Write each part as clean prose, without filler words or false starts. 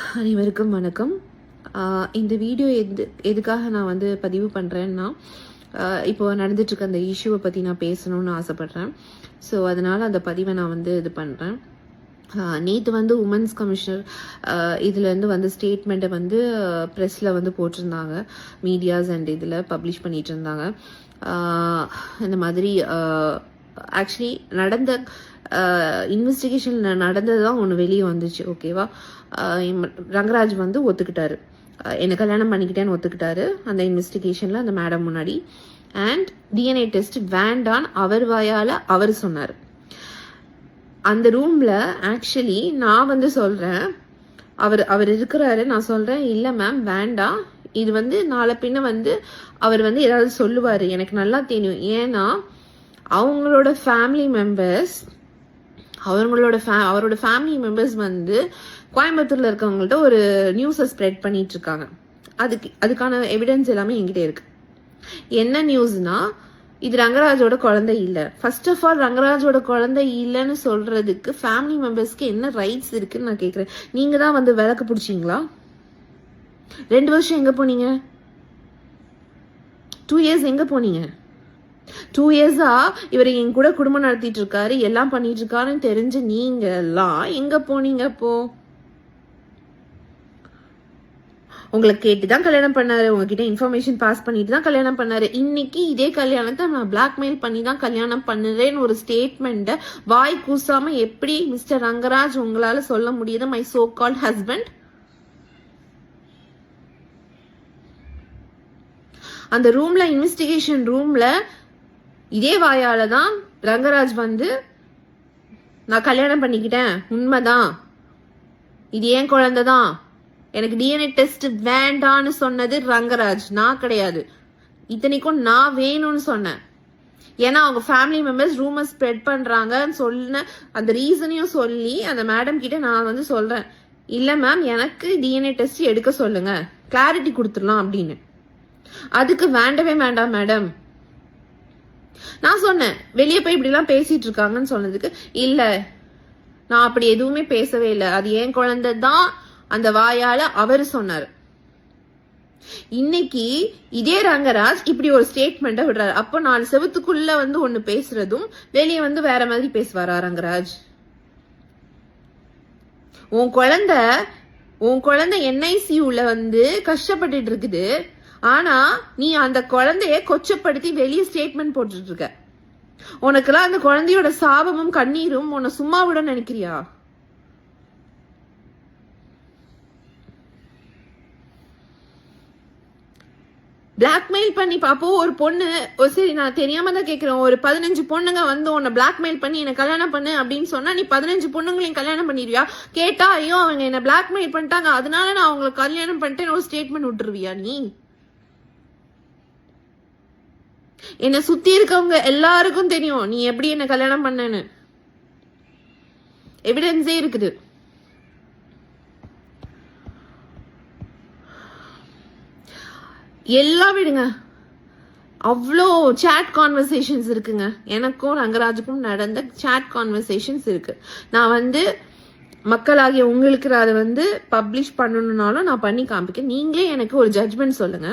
அனைவருக்கும் வணக்கம். இந்த வீடியோ எதுக்காக நான் வந்து பதிவு பண்ணுறேன்னா, இப்போ நடந்துட்டுருக்க அந்த இஷ்யூவை பற்றி நான் பேசணும்னு ஆசைப்பட்றேன். ஸோ அதனால் அந்த பதிவை நான் வந்து இது பண்ணுறேன். நேற்று வந்து உமன்ஸ் கமிஷனர் இதுலேருந்து வந்து ஸ்டேட்மெண்ட்டை வந்து ப்ரெஸ்ஸில் வந்து போட்டிருந்தாங்க. மீடியாஸ் அண்ட் இதில் பப்ளிஷ் பண்ணிகிட்டு இருந்தாங்க. இந்த மாதிரி ஆக்சுவலி நடந்த இன்வெஸ்டிகேஷன் நடந்தது தான் ஒன்று வெளியே வந்துச்சு. ஓகேவா? ரங்கராஜ் வந்து ஒத்துக்கிட்டாரு, என்னை கல்யாணம் பண்ணிக்கிட்டேன்னு ஒத்துக்கிட்டாரு அந்த இன்வெஸ்டிகேஷனில் அந்த மேடம் முன்னாடி. அண்ட் டிஎன்ஏ டெஸ்ட் வேண்டான் அவர் வாயால் அவர் சொன்னார். அந்த ரூமில் ஆக்சுவலி நான் வந்து சொல்கிறேன், அவர் இருக்கிறாரு, நான் சொல்கிறேன் இல்லை மேம் வேண்டாம், இது வந்து நாளை பின்ன வந்து அவர் வந்து ஏதாவது சொல்லுவார், எனக்கு நல்லா தெரியும். ஏன்னா அவங்களோட ஃபேமிலி மெம்பர்ஸ் அவரோட ஃபேமிலி மெம்பர்ஸ் வந்து கோயம்புத்தூர்ல இருக்கவங்கள்ட்ட ஒரு நியூஸை ஸ்ப்ரெட் பண்ணிட்டு இருக்காங்க. அதுக்கான எவிடன்ஸ் எல்லாமே என்கிட்ட இருக்கு. என்ன நியூஸ்னா, இது ரங்கராஜோட குழந்தை இல்லை. ஃபர்ஸ்ட் ஆஃப் ஆல் ரங்கராஜோட குழந்தை இல்லைன்னு சொல்றதுக்கு ஃபேமிலி மெம்பர்ஸ்க்கு என்ன ரைட்ஸ் இருக்குன்னு நான் கேட்குறேன். நீங்க தான் வந்து விளக்கு பிடிச்சிங்களா? 2 வருஷம் எங்க போனீங்க? 2 years எங்க போனீங்க? 2 years-ஆ இவர் என் கூட குடும்பம் நடத்திட்டு இருக்காரு, எல்லாம் பண்ணிட்டு இருக்காருன்னு தெரிஞ்சு நீங்க எல்லாம் எங்க போனீங்க? அப்போ உங்களை கேட்டுதான் கல்யாணம் பண்ணாரு, உங்ககிட்ட இன்ஃபர்மேஷன் பாஸ் பண்ணிட்டு தான் கல்யாணம் பண்ணாரு. இன்னைக்கு இதே கல்யாணத்தை நான் பிளாக்மெயில் பண்ணி தான் கல்யாணம் பண்ணுறேன்னு ஒரு ஸ்டேட்மெண்ட்டை வாய் கூசாம எப்படி மிஸ்டர் ரங்கராஜ் உங்களால சொல்ல முடியுது? My so called husband. அந்த ரூம்ல, இன்வெஸ்டிகேஷன் ரூம்ல இதே வாயால தான் ரங்கராஜ் வந்து நான் கல்யாணம் பண்ணிக்கிட்டேன், உண்மைதான், இது ஏன் குழந்தைதான், எனக்கு டிஎன்ஏ டெஸ்ட் வேண்டான்னு சொன்னது ரங்கராஜ், நான் கிடையாது. இத்தனைக்கும் நான் வேணும்னு சொன்னேன். ஏன்னா அவங்க ஃபேமிலி மெம்பர்ஸ் ரூமர் ஸ்ப்ரெட் பண்றாங்கன்னு சொன்ன அந்த ரீசனையும் சொல்லி அந்த மேடம் கிட்ட நான் வந்து சொல்றேன், இல்ல மேம் எனக்கு டிஎன்ஏ டெஸ்ட் எடுக்க சொல்லுங்க, கிளாரிட்டி கொடுத்துடலாம் அப்படின்னு. அதுக்கு வேண்டவே வேண்டாம் மேடம் நான் சொன்னேன். வெளியே போய் இப்படி எல்லாம் பேசிட்டு இருக்காங்கன்னு சொன்னதுக்கு இல்ல நான் அப்படி எதுவுமே பேசவே இல்லை, அது ஏன் குழந்தை தான் அந்த வாயால அவர் சொன்னார். இன்னைக்கு இதே ரங்கராஜ் இப்படி ஒரு ஸ்டேட்மெண்ட்டை விடுறாரு. அப்போ 4 செவத்துக்குள்ள வந்து ஒண்ணு பேசுறதும் வெளியே வந்து வேற மாதிரி பேசுவாரா ரங்கராஜ்? உன் குழந்தை என்ஐசியூல வந்து கஷ்டப்பட்டுட்டு இருக்குது, ஆனா நீ அந்த குழந்தைய கொச்சப்படுத்தி வெளியே ஸ்டேட்மெண்ட் போட்டுட்டு இருக்க. உனக்குலாம் அந்த குழந்தையோட சாபமும் கண்ணீரும் உன்னை சும்மா விட நினைக்கிறியா? பிளாக்மெயில் பண்ணி பாப்போம். ஒரு பொண்ணு, சரி நான் தெரியாம தான் கேட்கிறேன், ஒரு 15 பொண்ணுங்க வந்து உன்னை பிளாக்மெயில் பண்ணி என்ன கல்யாணம் பண்ணு அப்படின்னு சொன்னா நீ 15 பொண்ணுங்களையும் கல்யாணம் பண்ணிடுவியா? கேட்டா ஐயோ அவங்க என்ன பிளாக்மெயில் பண்ணிட்டாங்க அதனால நான் அவங்களை கல்யாணம் பண்ணிட்டேன்னு ஒரு ஸ்டேட்மெண்ட் விட்டுருவியா நீ? என்ன சுத்தி இருக்கவங்க எல்லாருக்கும் தெரியும் நீ எப்படி என்ன கல்யாணம் பண்ணன்னு. எவிடன்ஸே இருக்குது. எல்லாம் விடுங்க, அவ்வளோ சாட் கான்வர்சேஷன்ஸ் இருக்குங்க. எனக்கும் ரங்கராஜுக்கும் நடந்த சாட் கான்வர்சேஷன்ஸ் இருக்கு. நான் வந்து மக்களாகிய உங்களுக்கு அதை வந்து பப்ளிஷ் பண்ணணும்னாலும் நான் பண்ணி காமிக்க. நீங்களே எனக்கு ஒரு ஜட்ஜ்மெண்ட் சொல்லுங்க,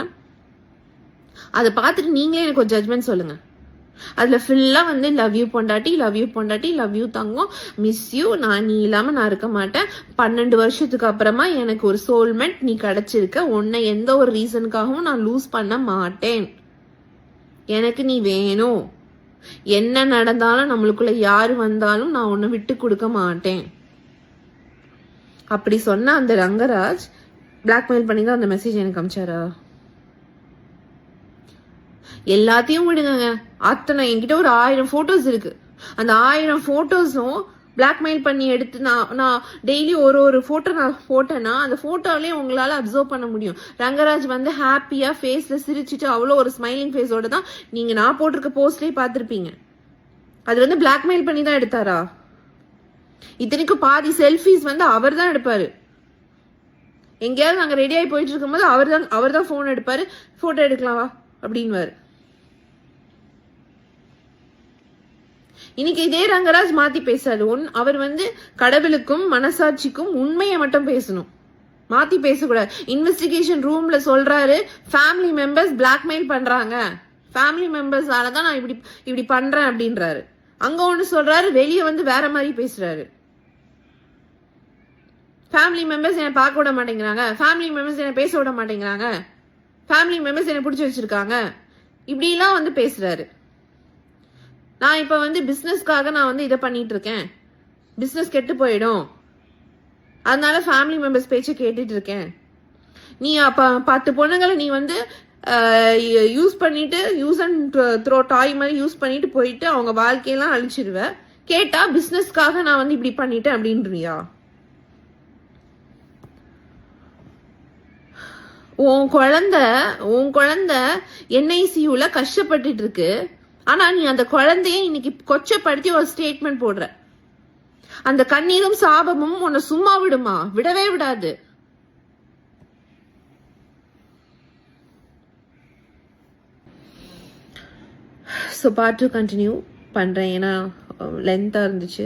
அதை பார்த்துட்டு நீங்களே எனக்கு ஒரு ஜட்ஜ்மெண்ட் சொல்லுங்க. அதுல ஃபுல்லா வந்து லவ் யூ பொண்டாட்டி, லவ் யூ பொண்டாட்டி, love you Thangam, miss you, நீ இல்லாம நான் இருக்க மாட்டேன், 12 வருஷத்துக்கு அப்புறமா எனக்கு ஒரு சோல்மெட் நீ கிடைச்சிருக்க, உன்னை எந்த ஒரு ரீசனுக்காகவும் நான் லூஸ் பண்ண மாட்டேன், எனக்கு நீ வேணும், என்ன நடந்தாலும் நம்மளுக்குள்ள யாரு வந்தாலும் நான் உன்னை விட்டு கொடுக்க மாட்டேன் அப்படி சொன்ன அந்த ரங்கராஜ் பிளாக்மெயில் பண்ணி தான் அந்த மெசேஜ் எனக்கு அமிச்சாரா? எல்லாத்தையும் விடுங்க, அத்தனை என்கிட்ட ஒரு 1000 போட்டோஸ் இருக்கு. அந்த 1000 போட்டோஸும் பிளாக்மெயில் பண்ணி எடுத்து நான் டெய்லி ஒரு போட்டோ நான் போட்டேன்னா அந்த போட்டோலயே உங்களால அப்சர்வ் பண்ண முடியும். ரங்கராஜ் வந்து ஹாப்பியா ஃபேஸ்ல சிரிச்சிட்டு அவ்வளோ ஒரு ஸ்மைலிங் ஃபேஸோட தான் நீங்க நான் போட்டிருக்க போஸ்ட்லயே பார்த்துருப்பீங்க. அது வந்து பிளாக்மெயில் பண்ணி தான் எடுத்தாரா? இத்தனைக்கும் பாதி செல்ஃபிஸ் வந்து அவர் தான் எடுப்பாரு. எங்கேயாவது நாங்க ரெடி ஆகி போயிட்டு இருக்கும்போது அவர் தான் போன் எடுப்பாரு, போட்டோ எடுக்கலாமா அப்படின்வாரு. இன்னைக்கு இதே ரங்கராஜ் மாத்தி பேசாரு. அவர் வந்து கடவுளுக்கும் மனசாட்சிக்கும் உண்மையை மட்டும் பேசணும். மாத்தி பேசக்கூடாது. இன்வெஸ்டிகேஷன் ரூம்ல சொல்றாரு ஃபேமிலி மெம்பர்ஸ் பிளாக்மெயில் பண்றாங்க, ஃபேமிலி மெம்பர்ஸால தான் நான் இப்படி பண்றேன் அப்படின்றாரு. அங்க ஒண்ணு சொல்றாரு, வெளியே வந்து வேற மாதிரி பேசுறாரு. ஃபேமிலி மெம்பர்ஸ் என்ன பார்க்க விட மாட்டேங்கிறாங்க, ஃபேமிலி மெம்பர்ஸ் என்ன பேச விட மாட்டேங்கிறாங்க, ஃபேமிலி மெம்பர்ஸ் என்ன பிடிச்சி வச்சிருக்காங்க, இப்படிலாம் வந்து பேசுறாரு. நான் இப்ப வந்து பிசினஸ்க்காக நான் வந்து இதை பண்ணிட்டு இருக்கேன், பிசினஸ் கெட்டு போயிடும், அதனால ஃபேமிலி மெம்பர்ஸ் பேச்ச கேட்டுட்டு இருக்கேன். நீ அப்ப 10 பொண்ணுங்களை நீ வந்து யூஸ் பண்ணிட்டு யூஸ் அண்ட் த்ரோ டாய் மாதிரி யூஸ் பண்ணிட்டு போயிட்டு அவங்க வாழ்க்கையெல்லாம் அழிச்சிருவ. கேட்டா பிசினஸ்க்காக நான் வந்து இப்படி பண்ணிட்டேன் அப்படின்றியா? உன் குழந்தை NICUல கஷ்டப்பட்டுட்டு இருக்கு. ஆனா நீ அந்த குழந்தைய இன்னைக்கு கொச்சப்படுத்தி ஒரு ஸ்டேட்மெண்ட் போடுற. அந்த கண்ணீரும் சாபமும் உன்னை சும்மா விடுமா? விடவே விடாது. ஸோ பார்ட் 2 கண்டினியூ பண்றேன், ஏன்னா லென்த்தா இருந்துச்சு.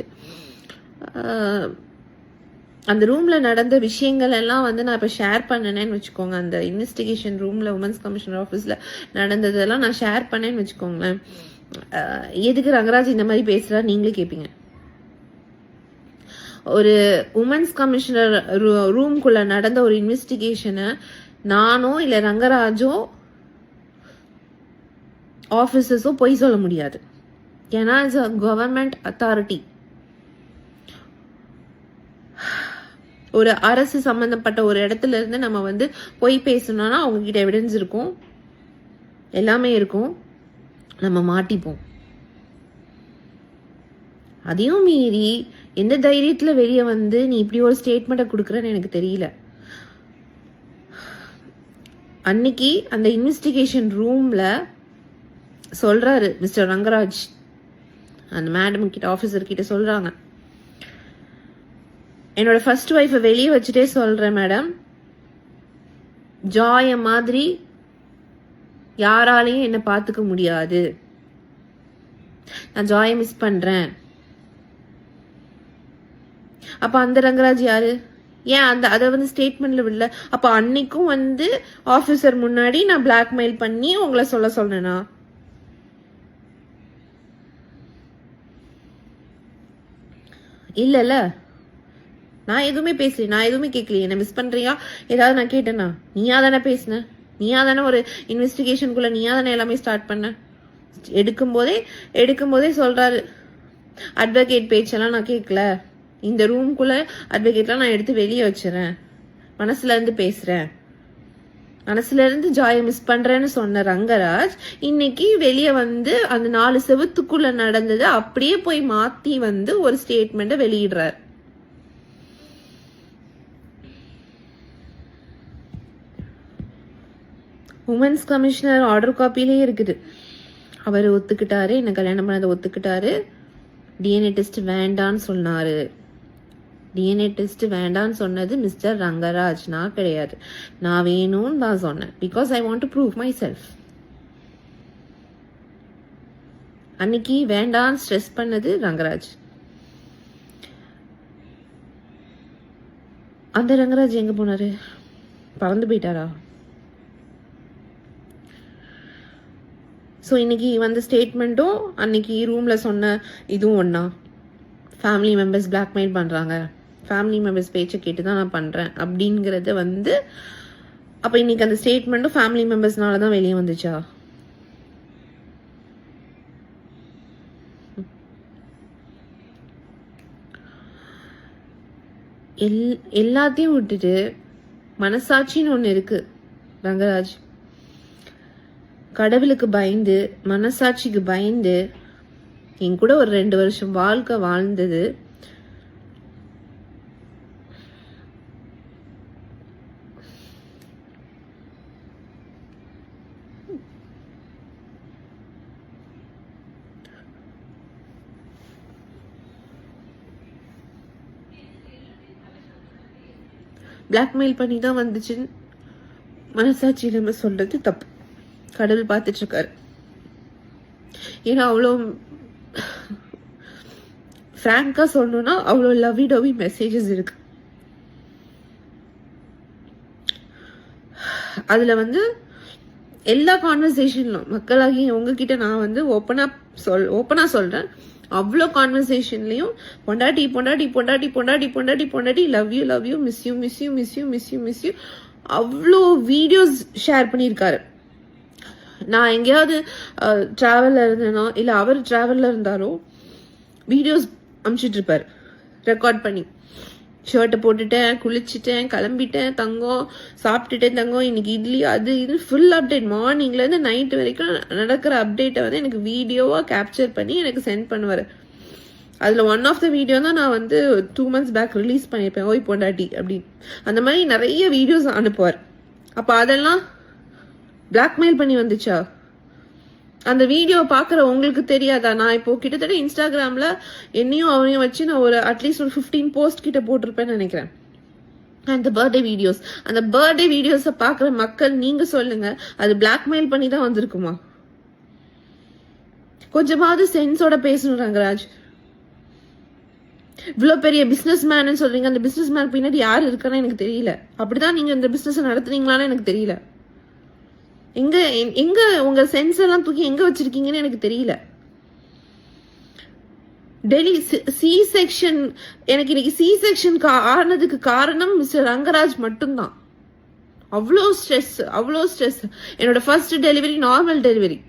அந்த ரூம்ல நடந்த விஷயங்கள் எல்லாம் வந்து நான் இப்ப ஷேர் பண்ணனேன்னு வச்சுக்கோங்க. அந்த இன்வெஸ்டிகேஷன் ரூம்ல உமன்ஸ் கமிஷனர் ஆஃபீஸ்ல நடந்ததெல்லாம் நான் ஷேர் பண்ணேன்னு வச்சுக்கோங்களேன். எதுக்கு ரங்கராஜ் இந்த மாதிரி பேசுறா நீங்களே கேட்பீங்க. ஒரு உமன்ஸ் கமிஷனர் ரூம்குள்ள நடந்த ஒரு இன்வெஸ்டிகேஷனை நானோ இல்ல ரங்கராஜோ ஆபீசர்ஸோ பொய் சொல்ல முடியாது. ஏன்னா இட்ஸ் அ கவர்மெண்ட் அத்தாரிட்டி. ஒரு அரசு சம்பந்தப்பட்ட ஒரு இடத்துல இருந்து நம்ம வந்து பொய் பேசணும்னா அவங்க கிட்ட எவிடன்ஸ் இருக்கும், எல்லாமே இருக்கும், நம்ம மாட்டிப்போம். அதையும் மீறி எந்த தைரியத்துல வெளியே வந்து நீ இப்படி ஒரு ஸ்டேட்மெண்ட்டை கொடுக்குறன்னு எனக்கு தெரியல. அன்னைக்கு அந்த இன்வெஸ்டிகேஷன் ரூம்ல சொல்றாரு மிஸ்டர் ரங்கராஜ், அந்த மேடம் கிட்ட ஆபீசர் கிட்ட சொல்றாங்க, என்னோட ஃபர்ஸ்ட் ஒய்ஃபை வெளியே வச்சுட்டே சொல்றேன் மேடம், ஜாய மாதிரி யாராலையும் என்ன பார்த்துக்க முடியாது, நான் ஜாய மிஸ் பண்றேன். அப்ப அந்த ரங்கராஜ் யாரு? ஏன் அதை வந்து ஸ்டேட்மெண்ட்ல விடல? அப்ப அன்னைக்கும் வந்து ஆபீசர் முன்னாடி நான் பிளாக்மெயில் பண்ணி உங்களை சொல்ல சொன்னேனா? இல்ல நான் எதுவுமே பேசல, நான் எதுவுமே கேட்கலையே. என்ன மிஸ் பண்றியா ஏதாவது நான் கேட்டேனா? நீயா தானே பேசின, நீயா தானே ஒரு இன்வெஸ்டிகேஷனுக்குள்ள நீயா தானே எல்லாமே ஸ்டார்ட் பண்ண. எடுக்கும்போதே சொல்றாரு, அட்வொகேட் பேச்செல்லாம் நான் கேட்கல, இந்த ரூம்குள்ள அட்வொகேட்லாம் நான் எடுத்து வெளியே வச்சுறேன், மனசுல இருந்து பேசுறேன், மனசுல இருந்து ஜாயை மிஸ் பண்றேன்னு சொன்ன ரங்கராஜ் இன்னைக்கு வெளியே வந்து அந்த 4 செவத்துக்குள்ள நடந்தது அப்படியே போய் மாத்தி வந்து ஒரு ஸ்டேட்மெண்ட்டை வெளியிடுறார். உமன்ஸ் கமிஷனர் ஆர்டர் காப்பிலே இருக்குது. அவர் ஒத்துக்கிட்டாரு, என்ன கல்யாணம் பண்ணதை ஒத்துக்கிட்டாரு. டிஎன்ஏ டெஸ்ட் வேண்டான்னு சொன்னாரு. டிஎன்ஏ டெஸ்ட் வேண்டான்னு சொன்னது மிஸ்டர் ரங்கராஜ், நான் கிடையாது. நான் வேணும்னு தான் சொன்னேன், because I want to prove my self. அன்னைக்கு வேண்டான்னு ஸ்ட்ரெஸ் பண்ணது ரங்கராஜ். அந்த ரங்கராஜ் எங்க போனாரு? பறந்து போயிட்டாரா? ஸோ இன்னைக்கு வந்த ஸ்டேட்மெண்ட்டும் அன்னைக்கு ரூம்ல சொன்ன இதுவும் ஒன்னா? ஃபேமிலி மெம்பர்ஸ் பிளாக்மெயில் பண்றாங்க, ஃபேமிலி மெம்பர்ஸ் பேச்சை கேட்டு தான் நான் பண்றேன் அப்படிங்கறத வந்து, அப்ப இன்னைக்கு அந்த ஸ்டேட்மெண்ட்டும் ஃபேமிலி மெம்பர்ஸ்னால தான் வெளியே வந்துச்சா? எல்லாத்தையும் விட்டுட்டு மனசாட்சின்னு ஒண்ணு இருக்கு ரங்கராஜ். கடவுளுக்கு பயந்து மனசாட்சிக்கு பயந்து என் கூட ஒரு 2 வருஷம் வாழ்க்கை வாழ்ந்தது பிளாக்மெயில் பண்ணி தான் வந்துச்சுன்னு மனசாட்சி நம்ம சொல்றது தப்பு. கடவுள் பார்த்துட்டு இருக்காரு. ஏன்னா அவ்வளோ ஃப்ராங்கா சொல்லணும்னா அவ்வளோ லவ்வி டவ்வி மெசேஜஸ் இருக்கு. அதுல வந்து எல்லா கான்வர்சேஷன்லும் மக்களாகி உங்ககிட்ட நான் வந்து ஓப்பனா சொல்றேன், அவ்வளோ கான்வர்சேஷன்லயும் பொண்டாட்டி பொண்டாட்டி பொண்டாட்டி பொண்டாட்டி பொண்டாட்டி பொண்டாட்டி love you miss you miss you miss you miss you miss you அவ்வளோ வீடியோஸ் ஷேர் பண்ணியிருக்காரு. நான் எங்கேயாவது டிராவல்ல இருந்தேனோ இல்லை அவர் டிராவல்ல இருந்தாரோ வீடியோஸ் அனுப்பிச்சிட்டு இருப்பாரு ரெக்கார்ட் பண்ணி. ஷர்ட்டை போட்டுட்டேன், குளிச்சுட்டேன், கிளம்பிட்டேன், தங்கம் சாப்பிட்டுட்டேன், தங்கம் இன்னைக்கு இட்லி அது இது ஃபுல் அப்டேட் மார்னிங்லேருந்து நைட் வரைக்கும் நடக்கிற அப்டேட்டை வந்து எனக்கு வீடியோவாக கேப்சர் பண்ணி எனக்கு சென்ட் பண்ணுவார். அதில் ஒன் ஆஃப் த வீடியோ தான் நான் வந்து 2 months பேக் ரிலீஸ் பண்ணியிருப்பேன், ஓய் பொண்டாட்டி அப்படின்னு. அந்த மாதிரி நிறைய வீடியோஸ் அனுப்புவார். அப்போ அதெல்லாம் பிளாக்மெயில் பண்ணி வந்துச்சா? அந்த வீடியோ பார்க்குற உங்களுக்கு தெரியாதா? நான் இப்போ கிட்டத்தட்ட இன்ஸ்டாகிராமில் என்னையும் அவனையும் வச்சு நான் ஒரு அட்லீஸ்ட் ஒரு 15 போஸ்ட் கிட்ட போட்டிருப்பேன்னு நினைக்கிறேன். அந்த பர்த்டே வீடியோஸை பார்க்குற மக்கள் நீங்க சொல்லுங்க, அது பிளாக்மெயில் பண்ணி தான் வந்திருக்குமா? கொஞ்சமாவது சென்ஸோட பேசணும் ரங்கராஜ். இவ்வளோ பெரிய பிஸ்னஸ் மேன் சொல்றீங்க, அந்த பிஸ்னஸ் மேன் பின்னாடி யார் இருக்கான்னு எனக்கு தெரியல. அப்படிதான் நீங்க இந்த பிஸ்னஸ் நடத்துனீங்களான்னு எனக்கு தெரியல. எங்க உங்க சென்ஸ் எல்லாம் தூக்கி எங்க வச்சிருக்கீங்கன்னு எனக்கு தெரியல. டெல்லி சி செக்ஷன், எனக்கு இன்னைக்கு சி செக்ஷன் ஆனதுக்கு காரணம் மிஸ்டர் ரங்கராஜ் மட்டும்தான். அவ்வளோ ஸ்ட்ரெஸ். என்னோட ஃபர்ஸ்ட் டெலிவரி நார்மல் டெலிவரி,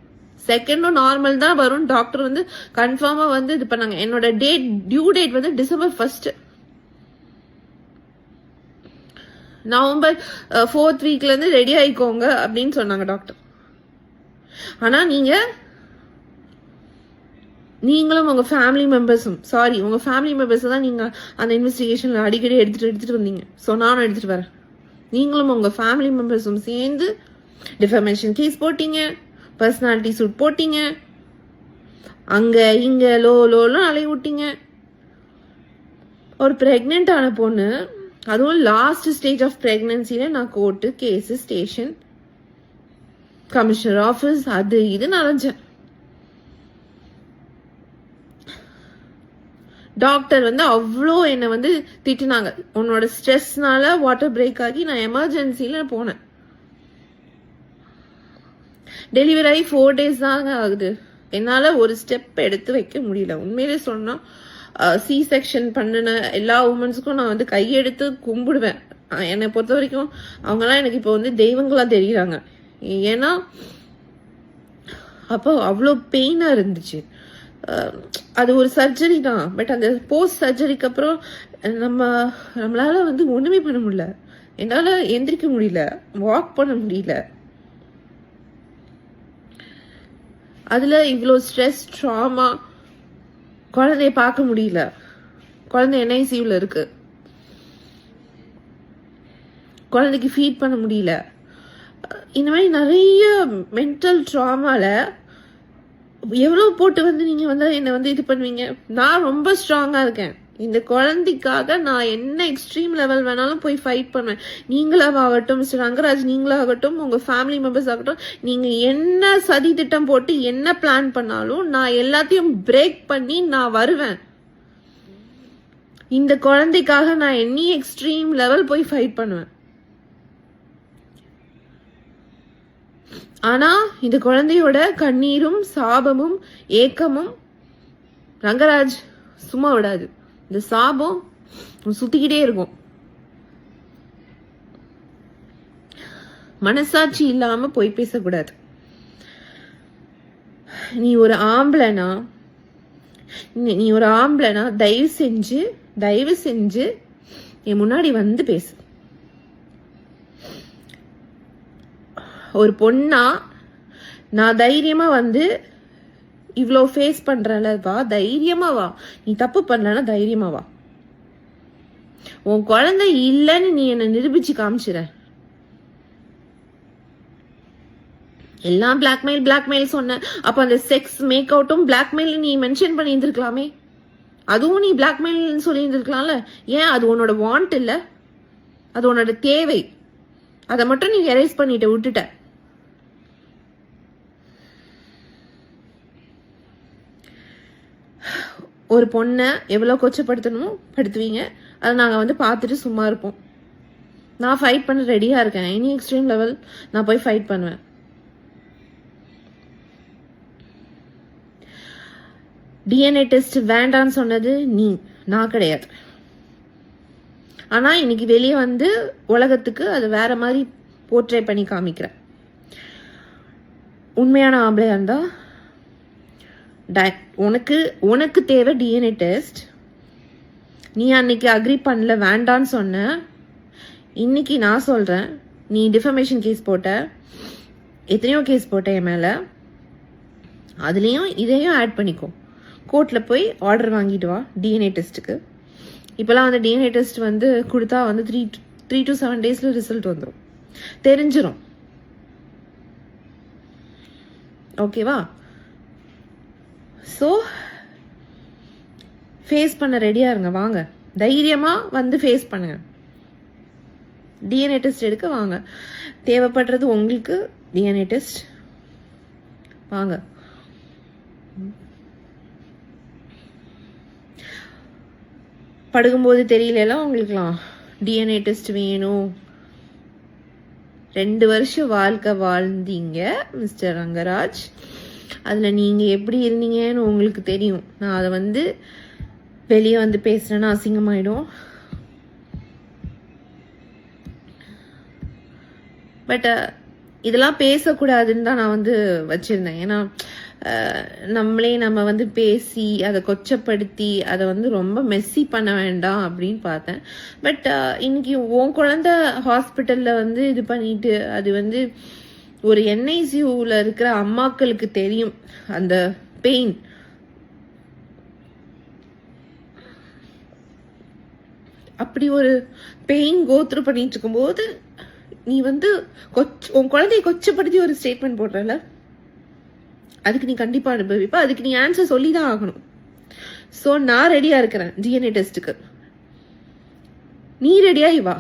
செகண்டும் நார்மல் தான் வரும் டாக்டர் வந்து கன்ஃபார்மா வந்து இது பண்ணாங்க. என்னோட டியூ டேட் வந்து December 1st. November 4th வீக்ல இருந்து ரெடி ஆயிக்கோங்க அப்படின்னு சொன்னாங்க டாக்டர். ஆனா நீங்களும் உங்க ஃபேமிலி மெம்பர்ஸும் தான் நீங்க அந்த இன்வெஸ்டிகேஷன்ல அடிக்கடி எடுத்துட்டு வந்தீங்க. ஸோ நானும் எடுத்துட்டு வரேன். நீங்களும் உங்க ஃபேமிலி மெம்பர்ஸும் சேர்ந்து டிஃபமேஷன் கேஸ் போட்டீங்க, பர்சனாலிட்டி சூட் போட்டீங்க, அங்க இங்க லோன்னு அலைய விட்டீங்க. ஒரு பிரெக்னென்ட் ஆன பொண்ணு, அதுவும் லாஸ்ட் ஸ்டேஜ் ஆஃப் பிரெக்னன்சில நான் court gas station commissioner office அது இது அலைஞ்சேன். டாக்டர் வந்து அவ்வளோ என்னை வந்து திட்டினாங்க. உன்னோட ஸ்ட்ரெஸ்னால வாட்டர் பிரேக் ஆகி நான் எமர்ஜென்சில போனேன். டெலிவரி ஆகி 4 days தாங்க ஆகுது. என்னால ஒரு ஸ்டெப் எடுத்து வைக்க முடியல. உண்மையிலே சொன்னா சி செக்ஷன் பண்ணின எல்லா உமன்ஸுக்கும் நான் வந்து கையெடுத்து கும்பிடுவேன். என்னை பொறுத்த வரைக்கும் அவங்கெல்லாம் எனக்கு இப்போ வந்து தெய்வங்களா தெரியுறாங்க. ஏன்னா அப்போ அவ்வளோ பெயினா இருந்துச்சு. அது ஒரு சர்ஜரி தான், பட் அந்த போஸ்ட் சர்ஜரிக்கு அப்புறம் நம்மளால வந்து ஒண்ணுமே பண்ண முடியல. என்னால எந்திரிக்க முடியல, வாக் பண்ண முடியல. அதுல இவ்வளோ ஸ்ட்ரெஸ், ட்ராமா, குழந்தைய பார்க்க முடியல, குழந்தை NICUல இருக்கு, குழந்தைக்கு ஃபீட் பண்ண முடியல. இந்த மாதிரி நிறைய மென்டல் ட்ராமால எவ்வளோ போட்டு வந்து நீங்க வந்து என்னை வந்து இது பண்ணுவீங்க. நான் ரொம்ப ஸ்ட்ராங்கா இருக்கேன். இந்த குழந்தைக்காக நான் என்ன எக்ஸ்ட்ரீம் லெவல் வேணாலும் போய் ஃபைட் பண்ணுவேன். நீங்களாகட்டும், மிஸ்டர் ரங்கராஜ் நீங்களாகட்டும், உங்க ஃபேமிலி மெம்பர்ஸ் ஆகட்டும், நீங்க என்ன சதி திட்டம் போட்டு என்ன பிளான் பண்ணாலும் நான் எல்லாத்தையும் பிரேக் பண்ணி நான் வருவேன். இந்த குழந்தைக்காக நான் எனி எக்ஸ்ட்ரீம் லெவல் போய் ஃபைட் பண்ணுவேன். ஆனா இந்த குழந்தையோட கண்ணீரும் சாபமும் ஏக்கமும் ரங்கராஜ் சும்மா விடாது. இந்த சாபம் சுத்திக்கிட்டே இருக்கும். மனசாட்சி இல்லாம போய் பேசக்கூடாது. நீ ஒரு ஆம்பளைனா தயவு செஞ்சு என் முன்னாடி வந்து பேசு. ஒரு பொண்ணா நான் தைரியமா வந்து இவ்வளோ ஃபேஸ் பண்றல, வா, தைரியமா வா. நீ தப்பு பண்ணலன்னா தைரியமா வா. உன் குழந்தை இல்லைன்னு நீ என்ன நிரூபிச்சு காமிச்சிட. எல்லாம் பிளாக்மெயில் சொன்ன. அப்ப அந்த செக்ஸ் மேக் அவுட்டும் பிளாக்மெயில் நீ மென்ஷன் பண்ணி இருந்திருக்கலாமே. அதுவும் நீ பிளாக்மெயில் சொல்லி இருந்திருக்கலாம்ல. ஏன்? அது உன்னோட வாண்ட் இல்ல, அது உன்னோட தேவை. அதை மட்டும் நீ எரேஸ் பண்ணிட்டு விட்டுட்ட. ஒரு பொண்ணை எவ்வளோ கொச்சப்படுத்தணுமோ படுத்துவீங்க. அதை நாங்கள் வந்து பார்த்துட்டு சும்மா இருப்போம். நான் ஃபைட் பண்ண ரெடியாக இருக்கேன். எனி எக்ஸ்ட்ரீம் லெவல் நான் போய் ஃபைட் பண்ணுவேன். டிஎன்ஏ டெஸ்ட் வேண்டான்னு சொன்னது நான் கிடையாது. ஆனால் இன்னைக்கு வெளியே வந்து உலகத்துக்கு அது வேற மாதிரி போர்ட்ரே பண்ணி காமிக்கிறேன். உண்மையான ஆம்பளையா இருந்தா உனக்கு தேவை டிஎன்ஏ டெஸ்ட். நீ அன்னைக்கு அக்ரி பண்ணல, வேண்டான்னு சொன்ன. இன்னைக்கு நான் சொல்றேன், நீ டிஃபமேஷன் கேஸ் போட்ட, எத்தனையோ கேஸ் போட்ட என் மேல. அதுலேயும் இதையும் ஆட் பண்ணிக்கோ. கோர்ட்டில் போய் ஆர்டர் வாங்கிட்டு வா டிஎன்ஏ டெஸ்ட்டுக்கு. இப்போலாம் வந்து டிஎன்ஏ டெஸ்ட் வந்து கொடுத்தா வந்து 3 to 7 டேஸில் ரிசல்ட் வந்துடும், தெரிஞ்சிடும். ஓகேவா? ஸோ ஃபேஸ் பண்ண ரெடியாக இருங்க. வாங்க, தைரியமாக வந்து ஃபேஸ் பண்ணுங்க. டிஎன்ஏ டெஸ்ட் எடுக்க வாங்க. தேவைப்படுறது உங்களுக்கு டிஎன்ஏ டெஸ்ட். வாங்க. படுக்கும்போது தெரியலாம் உங்களுக்குலாம் டிஎன்ஏ டெஸ்ட் வேணும். 2 வருஷம் வாழ்க்கை வாழ்ந்தீங்க மிஸ்டர் ரங்கராஜ். அதில் நீங்கள் எப்படி இருந்தீங்கன்னு உங்களுக்கு தெரியும். நான் அதை வந்து வெளியே வந்து பேசுகிறேன்னா அசிங்கமாயிடும். பட் இதெல்லாம் பேசக்கூடாதுன்னு தான் நான் வந்து வச்சுருந்தேன். ஏன்னா நம்ம வந்து பேசி அதை கொச்சப்படுத்தி அதை வந்து ரொம்ப மெஸ்ஸி பண்ண வேண்டாம் அப்படின்னு பார்த்தேன். பட் இன்னைக்கு உன் குழந்தை ஹாஸ்பிட்டலில் வந்து இது பண்ணிட்டு, அது வந்து ஒரு என்ஐசியூவில் இருக்கிற அம்மாக்களுக்கு தெரியும் அந்த பெயின். அப்படி ஒரு பெயின் கோத்ரூ பண்ணிட்டு இருக்கும்போது நீ வந்து உன் குழந்தைய கொச்சப்படுத்தி ஒரு ஸ்டேட்மெண்ட் போடுறல, அதுக்கு நீ கண்டிப்பா அனுபவிப்ப. அதுக்கு நீ ஆன்சர் சொல்லி தான் ஆகணும். ஸோ நான் ரெடியா இருக்கிறேன் டிஎன்ஏ டெஸ்ட்டுக்கு. நீ ரெடியாகி வா.